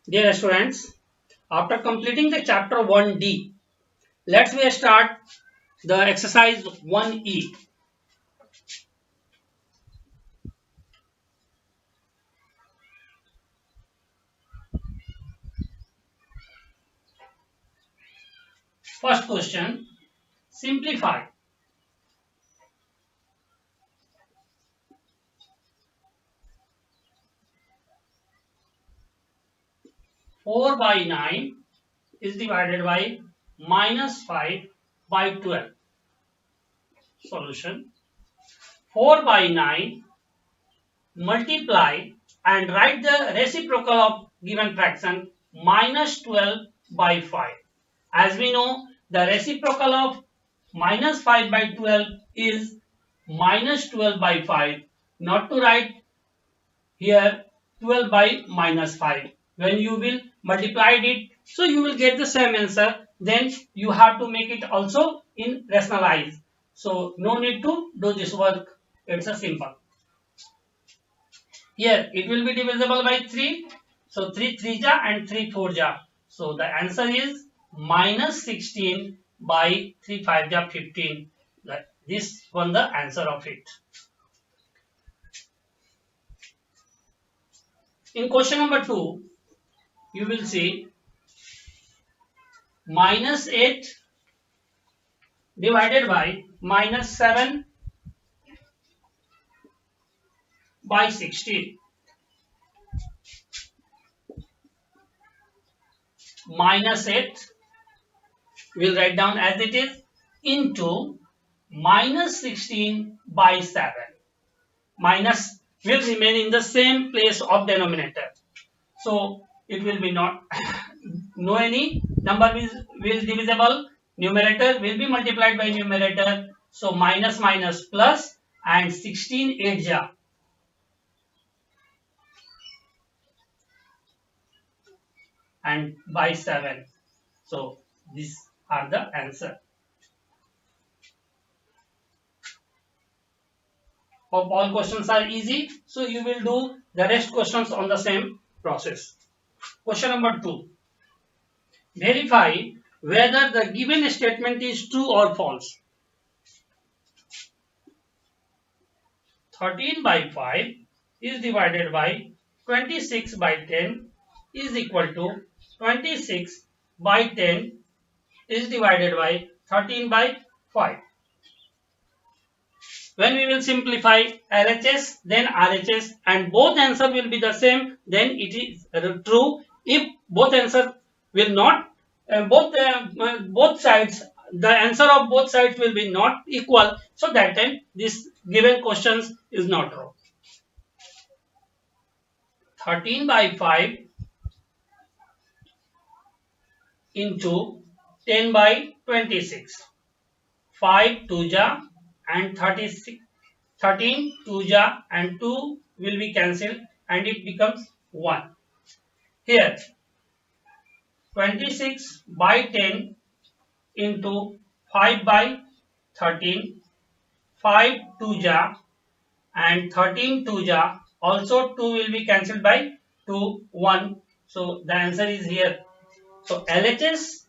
Dear students, after completing the chapter 1D, let's we start the exercise 1E. First question, simplify. 4 by 9 is divided by minus 5 by 12. Solution, 4 by 9 multiply and write the reciprocal of given fraction minus 12 by 5. As we know, the reciprocal of minus 5 by 12 is minus 12 by 5. Not to write here 12 by minus 5. When you will multiply it, so you will get the same answer. Then you have to make it also in rationalize. So no need to do this work. It's a simple. Here it will be divisible by 3. So 3 3 ja and 3 4 ja. So the answer is minus 16 by 3 5 ja 15. This one the answer of it. In question number 2, you will see minus 8 divided by minus 7 by 16. Minus 8 we'll write down as it is into minus 16 by 7. Minus will remain in the same place of denominator. So it will be not no any number will divisible, numerator will be multiplied by numerator. So minus minus plus and 16 8 ja and by 7. So these are the answer. Hope all questions are easy. So you will do the rest questions on the same process. Question number 2. Verify whether the given statement is true or false. 13 by 5 is divided by 26 by 10 is equal to 26 by 10 is divided by 13 by 5. When we will simplify LHS then RHS and both answer will be the same, then it is true. If both answer will not both sides, the answer of both sides will be not equal, so that time this given questions is not true. 13 by 5 into 10 by 26. 5 2 ja and 36, 13 2 ja and 2 will be cancelled and it becomes 1. Here 26 by 10 into 5 by 13, 5 2 ja and 13 2 ja, also 2 will be cancelled by 2 1. So the answer is here. So LHS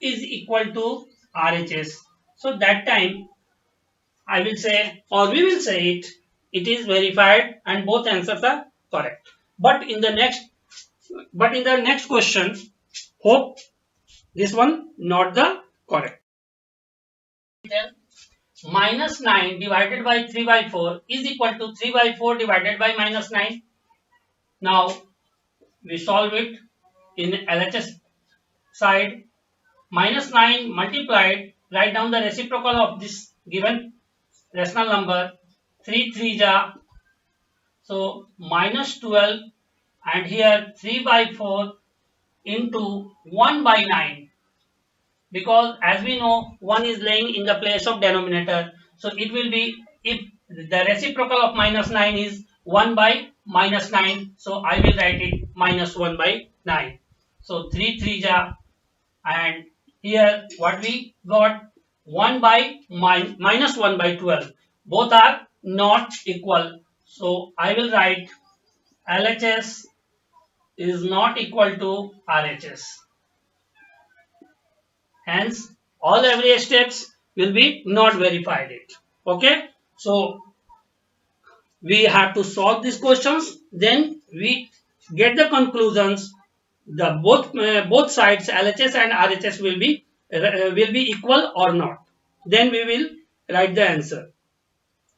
is equal to RHS. So that time I will say, or we will say it is verified and both answers are correct. But in the next question, hope this one not the correct. Then minus 9 divided by 3 by 4 is equal to 3 by 4 divided by minus 9. Now we solve it in LHS side. Minus 9 multiplied, write down the reciprocal of this given rational number. 3 3 ja, so minus 12 and here 3 by 4 into 1 by 9, because as we know 1 is laying in the place of denominator, so it will be, if the reciprocal of minus 9 is 1 by minus 9, so I will write it minus 1 by 9. So 3 3 ja and here what we got, 1 by minus 1 by 12, both are not equal, so I will write LHS is not equal to RHS. Hence, all average steps will be not verified it. Okay. So, we have to solve these questions. Then we get the conclusions. The both sides LHS and RHS will be equal or not. Then we will write the answer.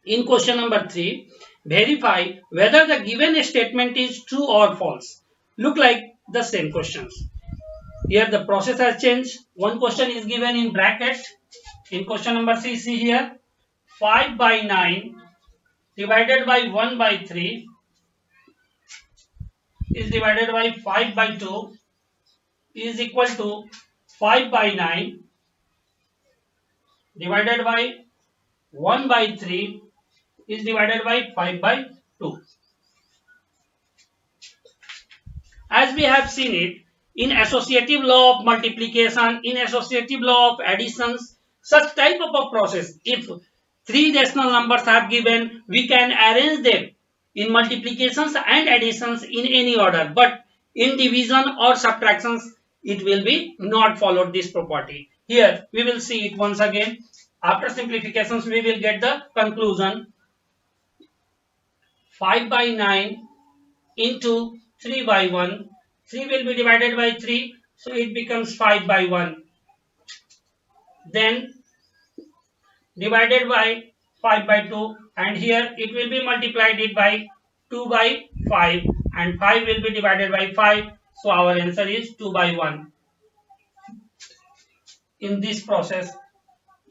In question number 3, verify whether the given statement is true or false. Look like the same questions. Here the process has changed. One question is given in bracket. In question number 3, see here, 5 by 9 divided by 1 by 3 is divided by 5 by 2 is equal to 5 by 9 divided by 1 by 3 is divided by 5 by 2. As we have seen it, in associative law of multiplication, in associative law of additions, such type of a process, if three rational numbers are given, we can arrange them in multiplications and additions in any order, but in division or subtractions, it will be not followed this property. Here, we will see it once again. After simplifications, we will get the conclusion. 5 by 9 into 3 by 1. 3 will be divided by 3, so it becomes 5 by 1. Then divided by 5 by 2, and here it will be multiplied it by 2 by 5, and 5 will be divided by 5, so our answer is 2 by 1. In this process,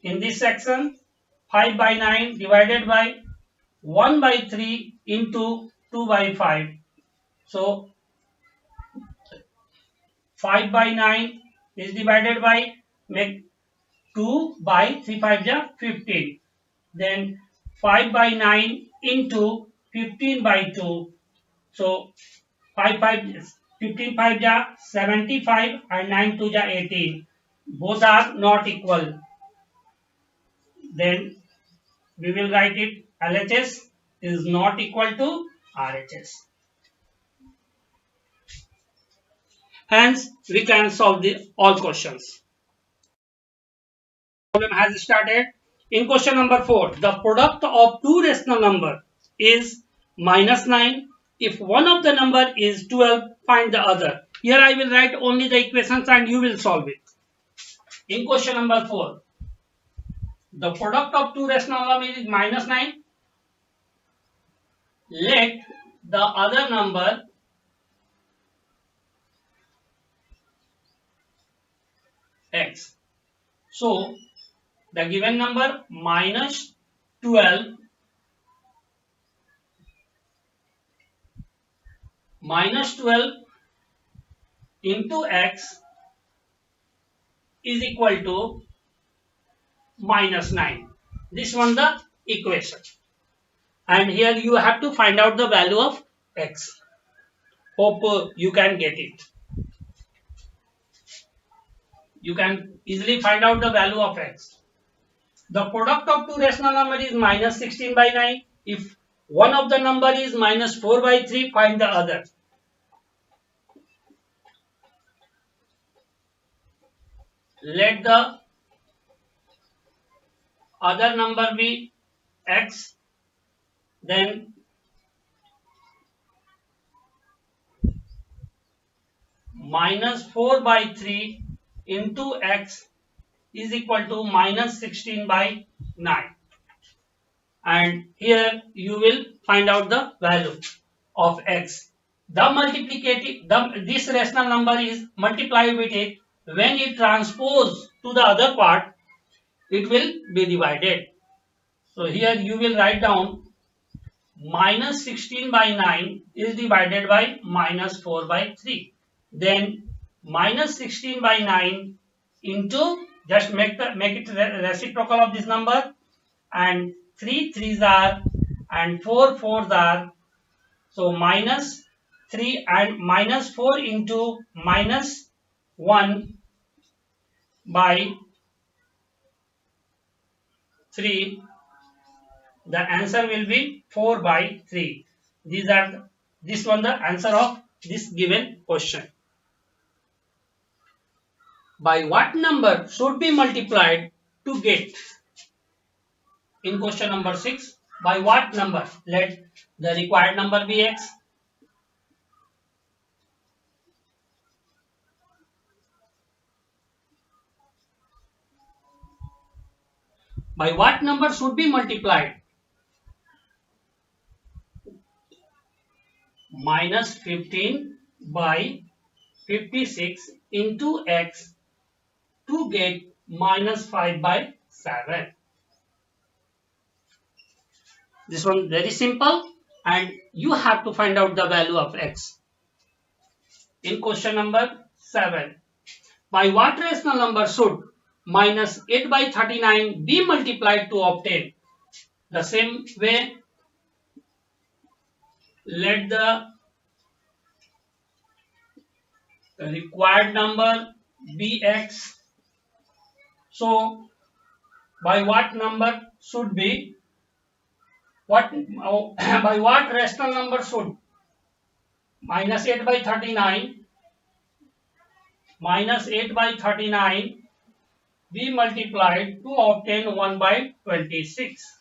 in this section, 5 by 9 divided by 1 by 3 into 2 by 5. So 5 by 9 is divided by, make 2 by 3 5 ja 15. Then 5 by 9 into 15 by 2. So 5 5 15 5 ja 75 and 9 2 ja 18. Both are not equal. Then we will write it LHS is not equal to RHS. Hence, we can solve all questions. Problem has started. In question number 4, the product of two rational number is -9. If one of the number is 12, find the other. Here I will write only the equations and you will solve it. In question number 4, the product of two rational number is -9. Let the other number x. So, the given number -12 into x is equal to -9. This one the equation. And here you have to find out the value of x. Hope you can get it. You can easily find out the value of x. The product of two rational number is -16 by 9. If one of the number is -4 by 3, find the other. Let the other number be x. Then -4 by 3 into x is equal to -16 by 9. And here you will find out the value of x. This rational number is multiplied with it. When it transpose to the other part, it will be divided. So here you will write down -16 by 9 is divided by -4 by 3. Then -16 by 9 into, just make it reciprocal of this number, and 3 3s are and 4 4s are, so -3 and -4 into -1 by 3, the answer will be 4 by 3. These are This one the answer of this given question. By what number should be multiplied to get? In question number 6, by what number? Let the required number be x. By what number should be multiplied? Minus 15 by 56 into x to get minus 5 by 7. This one very simple, and you have to find out the value of x. In question number 7, by what rational number should minus 8 by 39 be multiplied to obtain? The same way, let the required number be x. So, by what number should be what by what rational number should minus 8 by 39 be multiplied to obtain 1 by 26.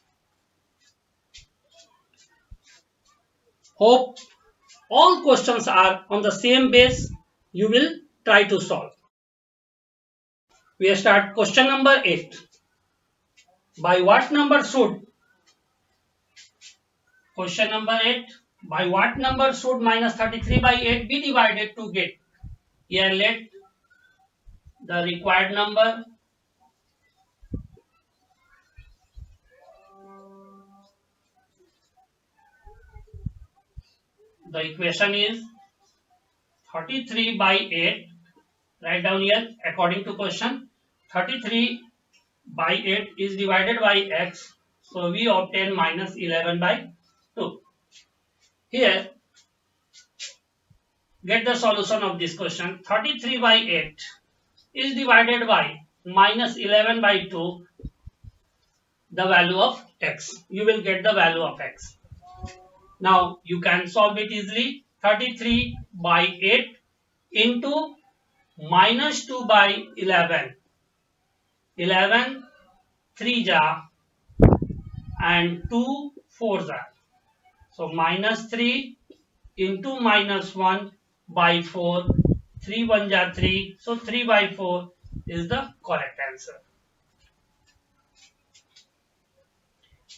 Hope all questions are on the same base. You will try to solve. We start question number 8. By what number should question number 8, by what number should minus 33 by 8 be divided to get? Here let the required number the equation is 33 by 8. Write down here according to question. 33 by 8 is divided by x. So we obtain minus 11 by 2. Here get the solution of this question. 33 by 8 is divided by minus 11 by 2, the value of x. You will get the value of x. Now you can solve it easily. 33 by 8 into minus 2 by 11. 11 3 ja and 2 4 ja. So minus 3 into minus 1 by 4. 3 1 ja 3. So 3 by 4 is the correct answer.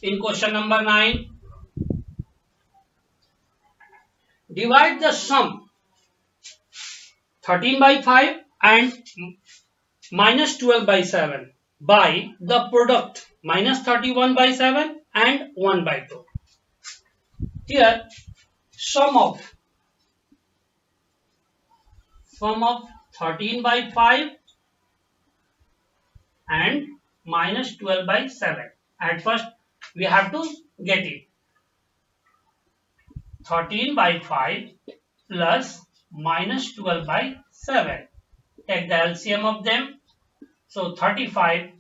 In question number 9, divide the sum 13 by 5 and minus 12 by 7 by the product minus 31 by 7 and 1 by 2. Here sum of 13 by 5 and minus 12 by 7. At first we have to get it. 13 by 5 plus minus 12 by 7. Take the LCM of them. So 35,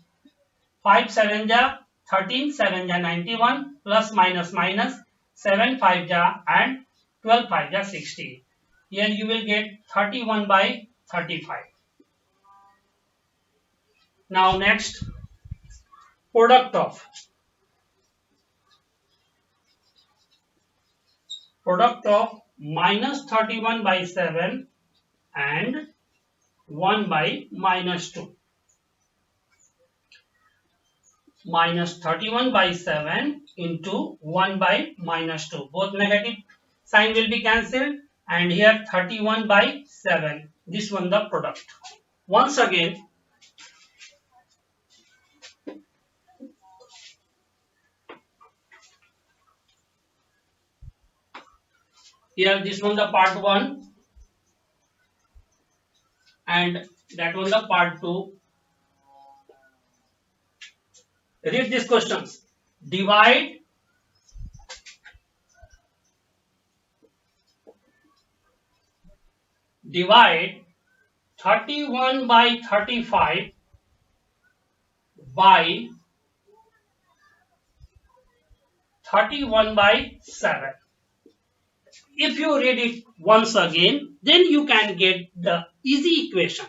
5 7 ja, 13 7 ja 91, plus minus minus 7 5 ja and 12 5 ja 60. Here you will get 31 by 35. Now next, product of minus 31 by 7 and 1 by minus 2. Minus 31 by 7 into 1 by minus 2. Both negative sign will be cancelled, and here 31 by 7. This one the product. Once again, here this one the part 1 and that one the part 2. Read these questions. Divide divide 31 by 35 by 31 by 7. if you read it once again, then you can get the easy equation.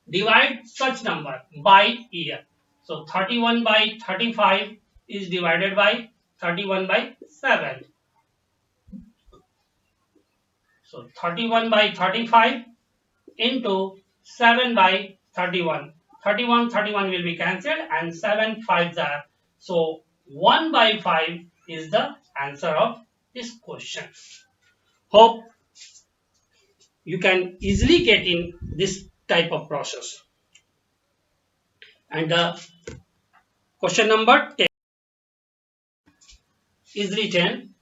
Divide such number by year. So 31 by 35 is divided by 31 by 7. So 31 by 35 into 7 by 31. 31 will be cancelled and 7 5s are. So 1 by 5 is the answer of this question. Hope you can easily get in this type of process. And the question number 10 is written,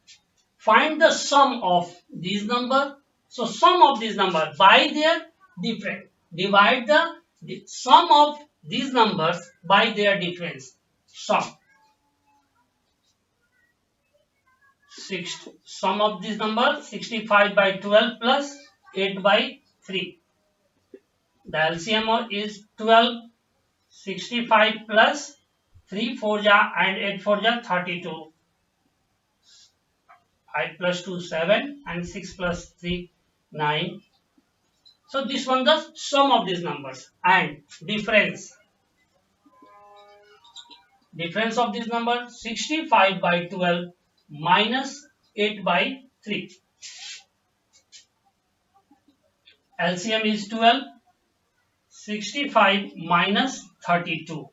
find the sum of these number. So sum of these number by their difference. Divide the sum of these numbers by their difference. Sum. Sum of these numbers 65 by 12 plus 8 by 3. The LCM is 12, 65 plus 3 4 ja and 8 4 ja 32. 5 plus 2 7 and 6 plus 3 9. So this one the sum of these numbers and difference. Difference of this number 65 by 12 minus 8 by 3. LCM is 12, 65 minus 32.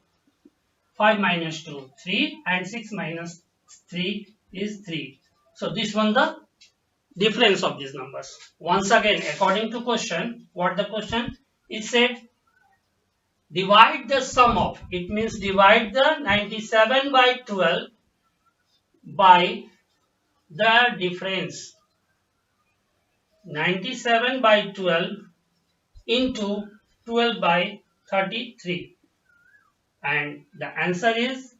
5 minus 2, 3 and 6 minus 3 is 3. So this one the difference of these numbers. Once again, according to question, what the question? It said divide the sum of, it means divide the 97 by 12 by the difference. 97 by 12 into 12 by 33. And the answer is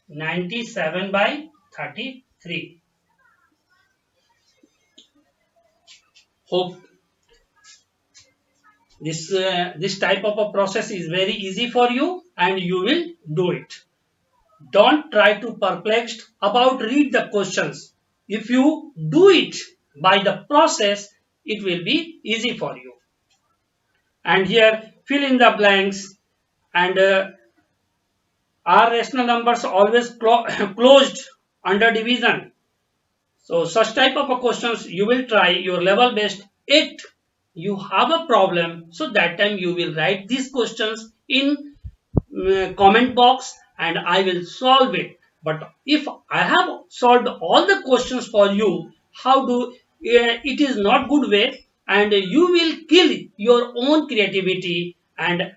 97 by 33. Hope this type of a process is very easy for you and you will do it. Don't try to perplexed about read the questions. If you do it by the process, it will be easy for you. And here fill in the blanks, and are rational numbers always closed under division? So such type of a questions you will try your level best. If you have a problem, so that time you will write these questions in comment box and I will solve it. But if I have solved all the questions for you, how do it is not good way, and you will kill your own creativity and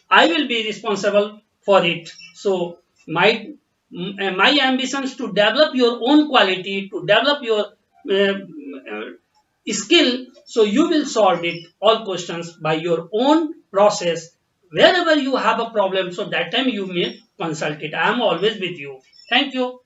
I will be responsible for it. So my ambitions to develop your own quality, to develop your skill, so you will solve it all questions by your own process. Wherever you have a problem, so that time you may consult it. I am always with you. Thank you.